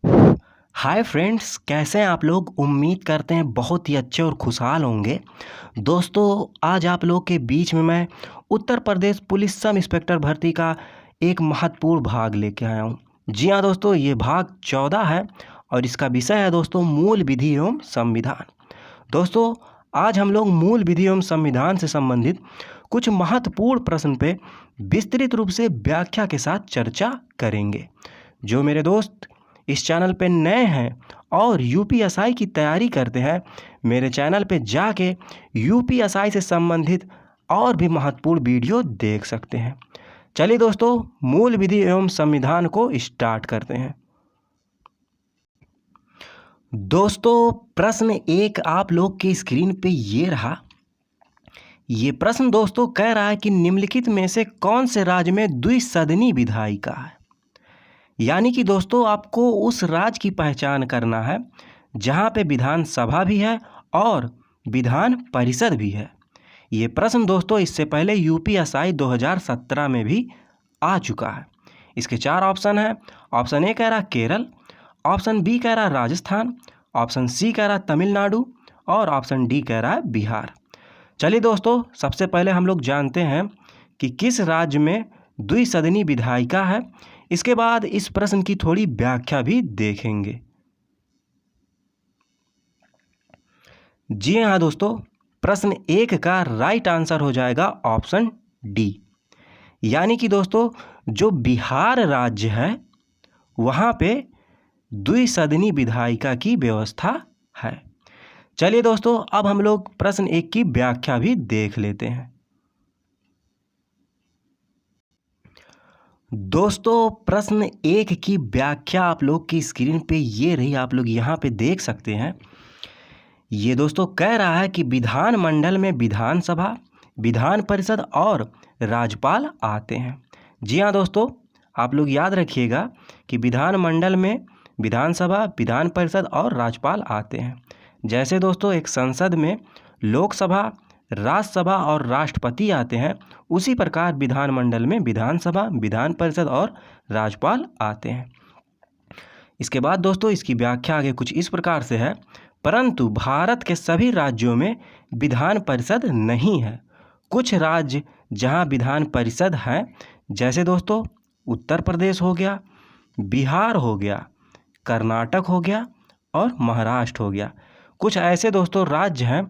Hi friends, कैसे हैं आप लोग। उम्मीद करते हैं बहुत ही अच्छे और खुशहाल होंगे। दोस्तों, आज आप लोग के बीच में मैं Uttar Pradesh police sub inspector भर्ती का एक महत्वपूर्ण भाग लेके आया हूँ। जी हाँ दोस्तों, ये भाग 14 है और इसका विषय है दोस्तों मूल विधि एवं संविधान। दोस्तों, आज हम लोग मूल विधि एवं संविधान से संबंधित कुछ महत्वपूर्ण प्रश्न पे विस्तृत रूप से व्याख्या के साथ चर्चा करेंगे। जो मेरे दोस्त इस चैनल पे नए हैं और यूपीएसआई की तैयारी करते हैं, मेरे चैनल पे जाके यूपीएसआई से संबंधित और भी महत्वपूर्ण वीडियो देख सकते हैं। चलिए दोस्तों, मूल विधि एवं संविधान को स्टार्ट करते हैं। दोस्तों, प्रश्न 1 आप लोग की स्क्रीन पे ये रहा। ये प्रश्न दोस्तों कह रहा है कि निम्नलिखित में से कौन से राज्य में द्विसदनी विधायिका है। यानी कि दोस्तों आपको उस राज्य की पहचान करना है जहाँ पे विधानसभा भी है और विधान परिषद भी है। ये प्रश्न दोस्तों इससे पहले यूपीएसआई 2017 में भी आ चुका है। इसके 4 ऑप्शन हैं। ऑप्शन ए कह रहा केरल, ऑप्शन बी कह रहा राजस्थान, ऑप्शन सी कह रहा तमिलनाडु और ऑप्शन डी कह रहा है बिहार। चलिए दोस्तों, सबसे पहले हम लोग जानते हैं कि किस राज्य में द्विसदनी विधायिका है। इसके बाद इस प्रश्न की थोड़ी व्याख्या भी देखेंगे। जी हाँ दोस्तों, प्रश्न 1 का राइट आंसर हो जाएगा ऑप्शन डी। यानी कि दोस्तों जो बिहार राज्य है वहाँ पे द्विसदनी विधायिका की व्यवस्था है। चलिए दोस्तों, अब हम लोग प्रश्न 1 की व्याख्या भी देख लेते हैं। दोस्तों, प्रश्न 1 की व्याख्या आप लोग की स्क्रीन पे ये रही, आप लोग यहाँ पे देख सकते हैं। ये दोस्तों कह रहा है कि विधानमंडल में विधानसभा, विधान परिषद और राज्यपाल आते हैं। जी हाँ दोस्तों, आप लोग याद रखिएगा कि विधानमंडल में विधानसभा, विधान परिषद और राज्यपाल आते हैं। जैसे दोस्तों एक संसद में लोकसभा, राज्यसभा और राष्ट्रपति आते हैं, उसी प्रकार विधानमंडल में विधानसभा, विधान परिषद और राज्यपाल आते हैं। इसके बाद दोस्तों इसकी व्याख्या आगे कुछ इस प्रकार से है। परंतु भारत के सभी राज्यों में विधान परिषद नहीं है। कुछ राज्य जहां विधान परिषद है, जैसे दोस्तों उत्तर प्रदेश हो गया, बिहार हो गया, कर्नाटक हो गया और महाराष्ट्र हो गया। कुछ ऐसे दोस्तों राज्य हैं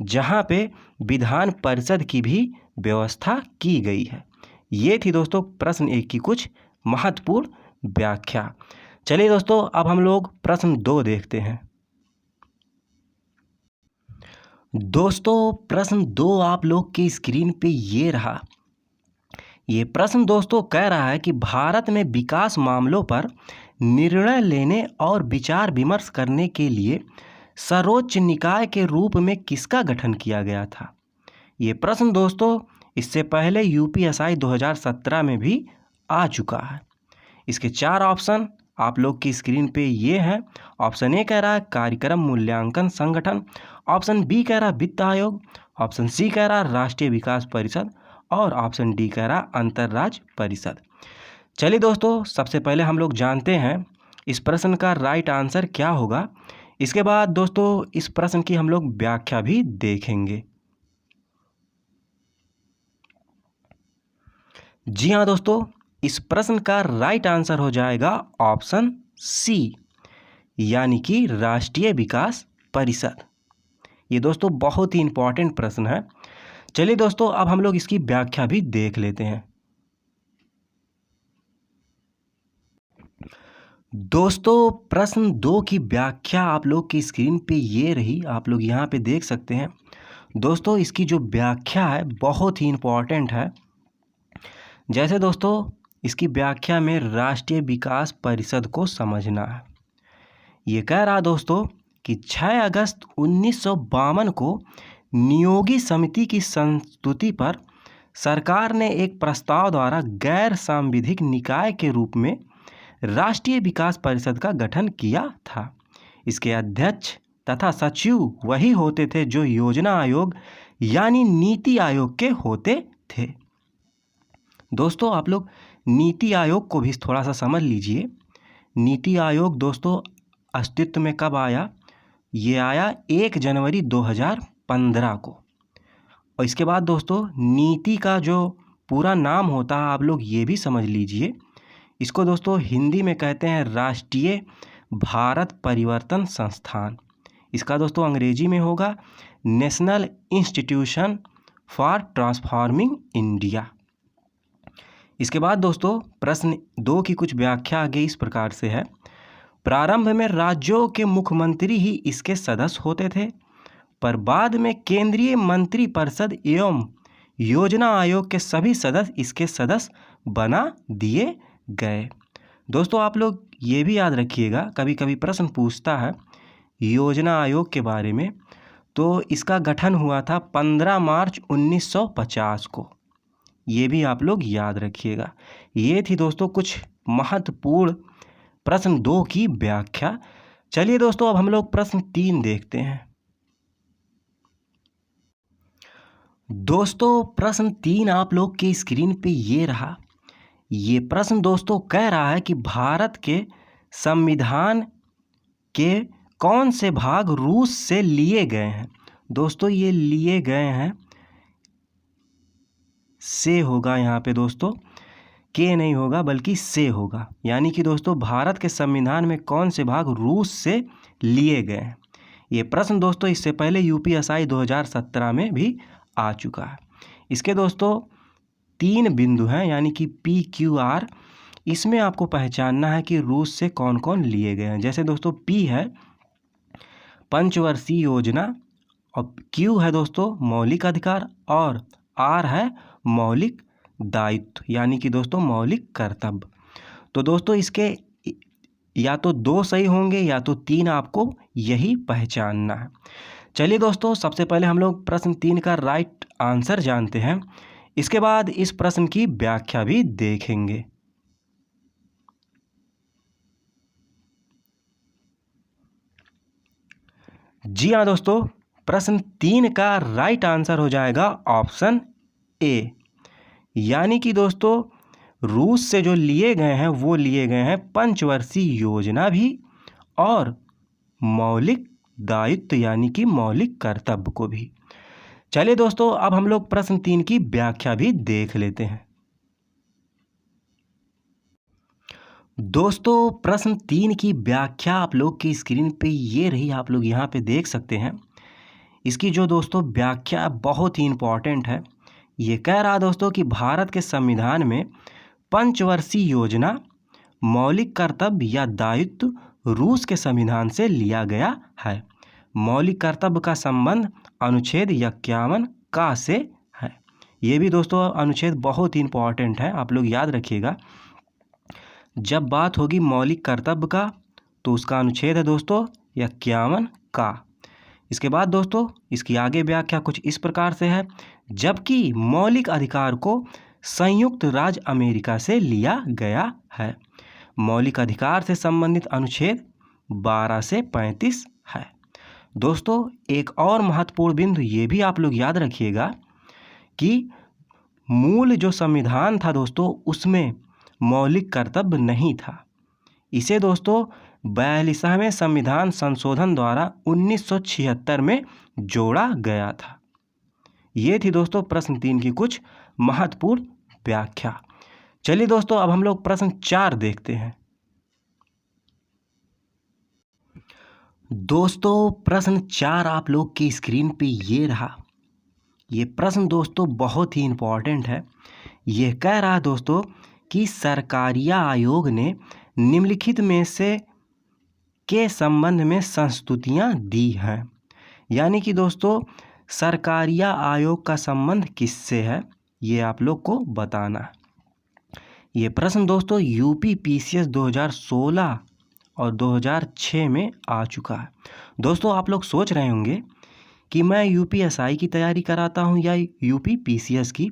जहां पे विधान परिषद की भी व्यवस्था की गई है। ये थी दोस्तों प्रश्न 1 की कुछ महत्वपूर्ण व्याख्या। चलिए दोस्तों, अब हम लोग प्रश्न 2 देखते हैं। दोस्तों, प्रश्न 2 आप लोग की स्क्रीन पे ये रहा। ये प्रश्न दोस्तों कह रहा है कि भारत में विकास मामलों पर निर्णय लेने और विचार विमर्श करने के लिए सर्वोच्च निकाय के रूप में किसका गठन किया गया था। ये प्रश्न दोस्तों इससे पहले यूपीएसआई 2017 में भी आ चुका है। इसके 4 ऑप्शन आप लोग की स्क्रीन पे ये हैं। ऑप्शन ए कह रहा है कार्यक्रम मूल्यांकन संगठन, ऑप्शन बी कह रहा वित्त आयोग, ऑप्शन सी कह रहा राष्ट्रीय विकास परिषद और ऑप्शन डी कह रहा अंतर्राज्य परिषद। चलिए दोस्तों, सबसे पहले हम लोग जानते हैं इस प्रश्न का राइट आंसर क्या होगा। इसके बाद दोस्तों इस प्रश्न की हम लोग व्याख्या भी देखेंगे। जी हाँ दोस्तों, इस प्रश्न का राइट आंसर हो जाएगा ऑप्शन सी, यानी कि राष्ट्रीय विकास परिषद। ये दोस्तों बहुत ही इंपॉर्टेंट प्रश्न है। चलिए दोस्तों, अब हम लोग इसकी व्याख्या भी देख लेते हैं। दोस्तों, प्रश्न 2 की व्याख्या आप लोग की स्क्रीन पे ये रही, आप लोग यहाँ पे देख सकते हैं। दोस्तों इसकी जो व्याख्या है बहुत ही इंपॉर्टेंट है। जैसे दोस्तों इसकी व्याख्या में राष्ट्रीय विकास परिषद को समझना है। ये कह रहा दोस्तों कि 6 अगस्त 1952 को नियोगी समिति की संस्तुति पर सरकार ने एक प्रस्ताव द्वारा गैर सांविधिक निकाय के रूप में राष्ट्रीय विकास परिषद का गठन किया था। इसके अध्यक्ष तथा सचिव वही होते थे जो योजना आयोग यानी नीति आयोग के होते थे। दोस्तों आप लोग नीति आयोग को भी थोड़ा सा समझ लीजिए। नीति आयोग दोस्तों अस्तित्व में कब आया? ये आया 1 जनवरी 2015 को। और इसके बाद दोस्तों नीति का जो पूरा नाम होता है आप लोग ये भी समझ लीजिए। इसको दोस्तों हिंदी में कहते हैं राष्ट्रीय भारत परिवर्तन संस्थान। इसका दोस्तों अंग्रेजी में होगा national institution for transforming India. इसके बाद दोस्तों प्रश्न 2 की कुछ व्याख्या आगे इस प्रकार से है। प्रारंभ में राज्यों के मुख्यमंत्री ही इसके सदस्य होते थे, पर बाद में केंद्रीय मंत्रिपरिषद एवं योजना आयोग के सभी सदस्य इसके सदस्य बना दिए गए। दोस्तों आप लोग ये भी याद रखिएगा, कभी कभी प्रश्न पूछता है योजना आयोग के बारे में, तो इसका गठन हुआ था 15 मार्च 1950 को। ये भी आप लोग याद रखिएगा। ये थी दोस्तों कुछ महत्वपूर्ण प्रश्न 2 की व्याख्या। चलिए दोस्तों अब हम लोग प्रश्न 3 देखते हैं। दोस्तों प्रश्न 3 आप लोग की स्क्रीन पे ये रहा। ये प्रश्न दोस्तों कह रहा है कि भारत के संविधान के कौन से भाग रूस से लिए गए हैं? दोस्तों ये लिए गए हैं से होगा यहाँ पे दोस्तों, के नहीं होगा बल्कि से होगा। यानी कि दोस्तों भारत के संविधान में कौन से भाग रूस से लिए गए हैं? ये प्रश्न दोस्तों इससे पहले यूपीएसआई 2017 में भी आ चुका है। इसके दोस्तों 3 बिंदु हैं, यानी कि PQR। इसमें आपको पहचानना है कि रूस से कौन कौन लिए गए हैं। जैसे दोस्तों P है पंचवर्षीय योजना, और Q है दोस्तों मौलिक अधिकार, और R है मौलिक दायित्व, यानी कि दोस्तों मौलिक कर्तव्य। तो दोस्तों इसके या तो 2 सही होंगे या तो 3, आपको यही पहचानना है। चलिए दोस्तों सबसे पहले हम लोग प्रश्न 3 का राइट आंसर जानते हैं, इसके बाद इस प्रश्न की व्याख्या भी देखेंगे। जी हाँ दोस्तों, प्रश्न 3 का राइट आंसर हो जाएगा ऑप्शन ए। यानी कि दोस्तों रूस से जो लिए गए हैं वो लिए गए हैं पंचवर्षीय योजना भी और मौलिक दायित्व यानी कि मौलिक कर्तव्य को भी। चलिए दोस्तों अब हम लोग प्रश्न 3 की व्याख्या भी देख लेते हैं। दोस्तों प्रश्न 3 की व्याख्या आप लोग की स्क्रीन पे ये रही, आप लोग यहाँ पे देख सकते हैं। इसकी जो दोस्तों व्याख्या बहुत ही इम्पॉर्टेंट है। ये कह रहा दोस्तों कि भारत के संविधान में पंचवर्षीय योजना, मौलिक कर्तव्य या दायित्व रूस के संविधान से लिया गया है। मौलिक कर्तव्य का संबंध अनुच्छेद 51 का से है। ये भी दोस्तों अनुच्छेद बहुत ही इम्पॉर्टेंट है, आप लोग याद रखिएगा। जब बात होगी मौलिक कर्तव्य का तो उसका अनुच्छेद है दोस्तों 51 का। इसके बाद दोस्तों इसकी आगे व्याख्या कुछ इस प्रकार से है। जबकि मौलिक अधिकार को संयुक्त राज्य अमेरिका से लिया गया है। मौलिक अधिकार से संबंधित अनुच्छेद 12 से 35 है। दोस्तों एक और महत्वपूर्ण बिंदु ये भी आप लोग याद रखिएगा कि मूल जो संविधान था दोस्तों उसमें मौलिक कर्तव्य नहीं था। इसे दोस्तों 42वें संविधान संशोधन द्वारा 1976 में जोड़ा गया था। ये थी दोस्तों प्रश्न 3 की कुछ महत्वपूर्ण व्याख्या। चलिए दोस्तों अब हम लोग प्रश्न 4 देखते हैं। दोस्तों प्रश्न 4 आप लोग की स्क्रीन पे ये रहा। ये प्रश्न दोस्तों बहुत ही इम्पॉर्टेंट है। ये कह रहा है दोस्तों कि सरकारिया आयोग ने निम्नलिखित में से के संबंध में संस्तुतियां दी हैं। यानी कि दोस्तों सरकारिया आयोग का संबंध किससे है ये आप लोग को बताना है। ये प्रश्न दोस्तों यूपीपीसीएस 2016 और 2006 में आ चुका है। दोस्तों आप लोग सोच रहे होंगे कि मैं यूपीएसआई की तैयारी कराता हूं या यूपीपीसीएस की।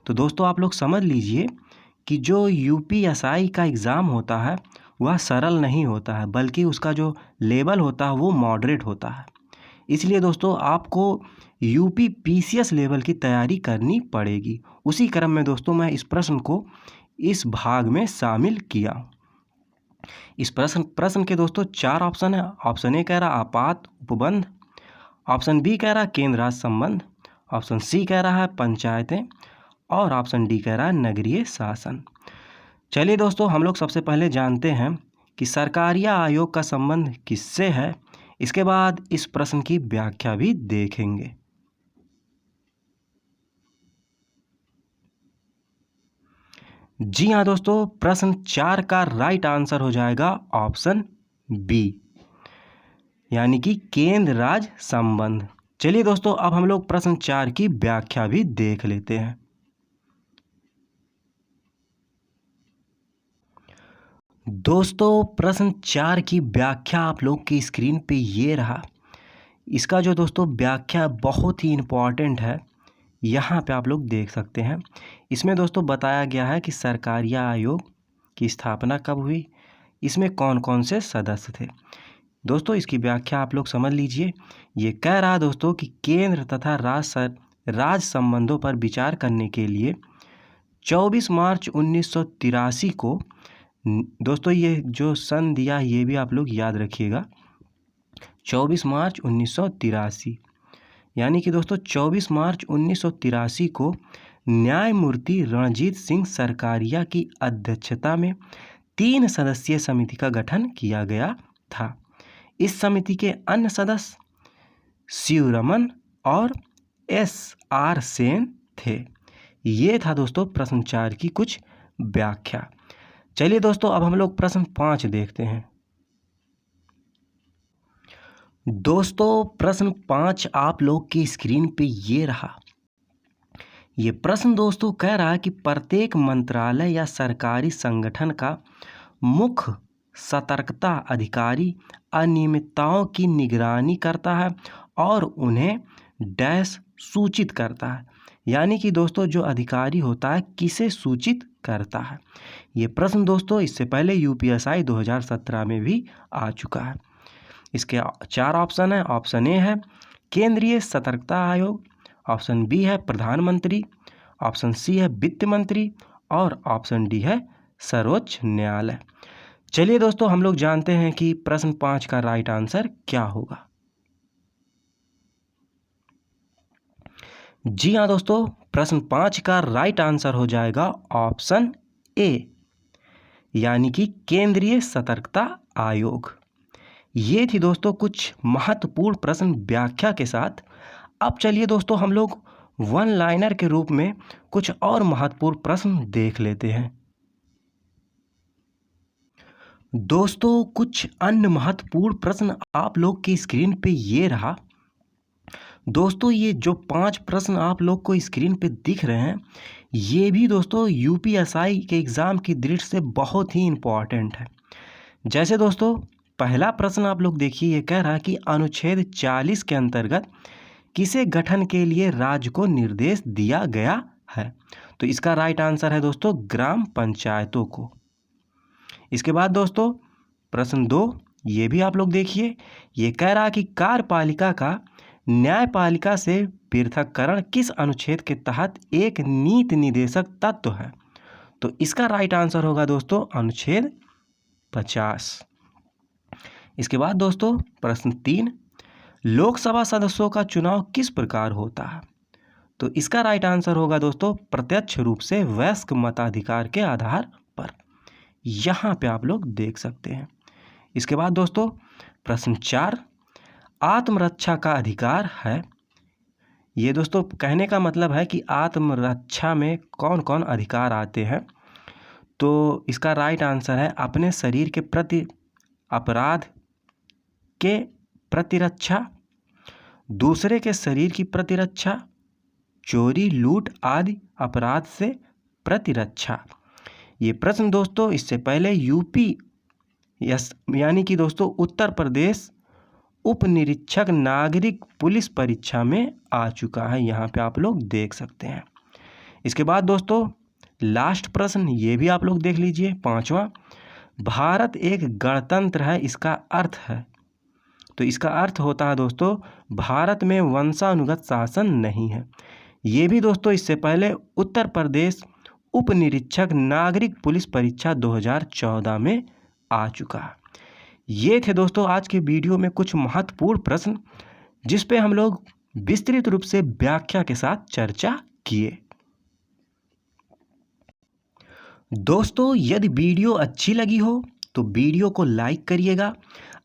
तो दोस्तों आप लोग समझ लीजिए कि जो यूपीएसआई का एग्ज़ाम होता है वह सरल नहीं होता है, बल्कि उसका जो लेवल होता है वो मॉडरेट होता है। इसलिए दोस्तों आपको यूपीपीसीएस लेवल की तैयारी करनी पड़ेगी। उसी क्रम में दोस्तों मैं इस प्रश्न को इस भाग में शामिल किया हूँ। इस प्रश्न के दोस्तों 4 ऑप्शन है। ऑप्शन ए कह रहा आपात उपबंध, ऑप्शन बी कह रहा केंद्र राज्य संबंध, ऑप्शन सी कह रहा है पंचायतें और ऑप्शन डी कह रहा है नगरीय शासन। चलिए दोस्तों, हम लोग सबसे पहले जानते हैं कि सरकारिया आयोग का संबंध किससे है। इसके बाद इस प्रश्न की व्याख्या भी देखेंगे। जी हाँ दोस्तों, प्रश्न 4 का राइट आंसर हो जाएगा ऑप्शन बी, यानी कि केंद्र राज्य संबंध। चलिए दोस्तों, अब हम लोग प्रश्न 4 की व्याख्या भी देख लेते हैं। दोस्तों, प्रश्न 4 की व्याख्या आप लोग की स्क्रीन पे ये रहा। इसका जो दोस्तों व्याख्या बहुत ही इम्पॉर्टेंट है, यहाँ पे आप लोग देख सकते हैं। इसमें दोस्तों बताया गया है कि सरकारिया आयोग की स्थापना कब हुई, इसमें कौन कौन से सदस्य थे। दोस्तों, इसकी व्याख्या आप लोग समझ लीजिए। ये कह रहा है दोस्तों कि केंद्र तथा राज्य संबंधों पर विचार करने के लिए 24 मार्च 1983 को, दोस्तों ये जो सन दिया ये भी आप लोग याद रखिएगा, 24 मार्च 1983, यानी कि दोस्तों 24 मार्च 1983 को न्यायमूर्ति रणजीत सिंह सरकारिया की अध्यक्षता में 3 सदस्यीय समिति का गठन किया गया था। इस समिति के अन्य सदस्य शिव रमन और SR सेन थे। ये था दोस्तों प्रश्न 4 की कुछ व्याख्या। चलिए दोस्तों, अब हम लोग प्रश्न 5 देखते हैं। दोस्तों, प्रश्न 5 आप लोग की स्क्रीन पे ये रहा। ये प्रश्न दोस्तों कह रहा है कि प्रत्येक मंत्रालय या सरकारी संगठन का मुख्य सतर्कता अधिकारी अनियमितताओं की निगरानी करता है और उन्हें डैश सूचित करता है। यानी कि दोस्तों जो अधिकारी होता है किसे सूचित करता है। ये प्रश्न दोस्तों इससे पहले UPSI 2017 में भी आ चुका है। इसके 4 ऑप्शन है। ऑप्शन ए है केंद्रीय सतर्कता आयोग, ऑप्शन बी है प्रधानमंत्री, ऑप्शन सी है वित्त मंत्री और ऑप्शन डी है सर्वोच्च न्यायालय। चलिए दोस्तों, हम लोग जानते हैं कि प्रश्न 5 का राइट आंसर क्या होगा। जी हाँ दोस्तों, प्रश्न 5 का राइट आंसर हो जाएगा ऑप्शन ए, यानी कि केंद्रीय सतर्कता आयोग। ये थी दोस्तों कुछ महत्वपूर्ण प्रश्न व्याख्या के साथ। अब चलिए दोस्तों, हम लोग वन लाइनर के रूप में कुछ और महत्वपूर्ण प्रश्न देख लेते हैं। दोस्तों, कुछ अन्य महत्वपूर्ण प्रश्न आप लोग की स्क्रीन पे ये रहा। दोस्तों, ये जो 5 प्रश्न आप लोग को स्क्रीन पे दिख रहे हैं, ये भी दोस्तों UPSI के एग्ज़ाम की दृष्टि से बहुत ही इम्पॉर्टेंट है। जैसे दोस्तों पहला प्रश्न आप लोग देखिए, ये कह रहा है कि अनुच्छेद 40 के अंतर्गत किसे गठन के लिए राज्य को निर्देश दिया गया है। तो इसका राइट आंसर है दोस्तों ग्राम पंचायतों को। इसके बाद दोस्तों प्रश्न 2, ये भी आप लोग देखिए, ये कह रहा है कि कार्यपालिका का न्यायपालिका से पृथक्करण किस अनुच्छेद के तहत एक नीति निदेशक तत्व है। तो इसका राइट आंसर होगा दोस्तों अनुच्छेद 50। इसके बाद दोस्तों प्रश्न 3, लोकसभा सदस्यों का चुनाव किस प्रकार होता है। तो इसका राइट आंसर होगा दोस्तों प्रत्यक्ष रूप से वयस्क मताधिकार के आधार पर। यहाँ पे आप लोग देख सकते हैं। इसके बाद दोस्तों प्रश्न 4, आत्मरक्षा का अधिकार है। ये दोस्तों कहने का मतलब है कि आत्मरक्षा में कौन कौन अधिकार आते हैं। तो इसका राइट आंसर है अपने शरीर के प्रति अपराध के प्रतिरक्षा, दूसरे के शरीर की प्रतिरक्षा, चोरी लूट आदि अपराध से प्रतिरक्षा। ये प्रश्न दोस्तों इससे पहले UP यानी कि दोस्तों उत्तर प्रदेश उप निरीक्षक नागरिक पुलिस परीक्षा में आ चुका है। यहाँ पे आप लोग देख सकते हैं। इसके बाद दोस्तों लास्ट प्रश्न, ये भी आप लोग देख लीजिए, 5वां, भारत एक गणतंत्र है, इसका अर्थ है। तो इसका अर्थ होता है दोस्तों भारत में वंशानुगत शासन नहीं है। ये भी दोस्तों इससे पहले उत्तर प्रदेश उप निरीक्षक नागरिक पुलिस परीक्षा 2014 में आ चुका है। ये थे दोस्तों आज के वीडियो में कुछ महत्वपूर्ण प्रश्न जिस पे हम लोग विस्तृत रूप से व्याख्या के साथ चर्चा किए। दोस्तों यदि वीडियो अच्छी लगी हो तो वीडियो को लाइक करिएगा,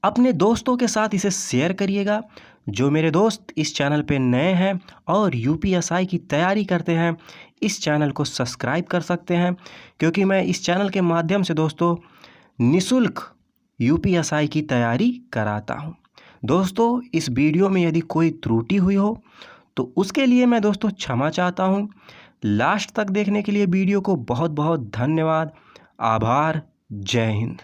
अपने दोस्तों के साथ इसे शेयर करिएगा। जो मेरे दोस्त इस चैनल पे नए हैं और यूपीएसआई की तैयारी करते हैं, इस चैनल को सब्सक्राइब कर सकते हैं, क्योंकि मैं इस चैनल के माध्यम से दोस्तों निःशुल्क यूपीएसआई की तैयारी कराता हूं। दोस्तों इस वीडियो में यदि कोई त्रुटि हुई हो तो उसके लिए मैं दोस्तों क्षमा चाहता हूं। लास्ट तक देखने के लिए वीडियो को बहुत बहुत धन्यवाद। आभार। जय हिंद।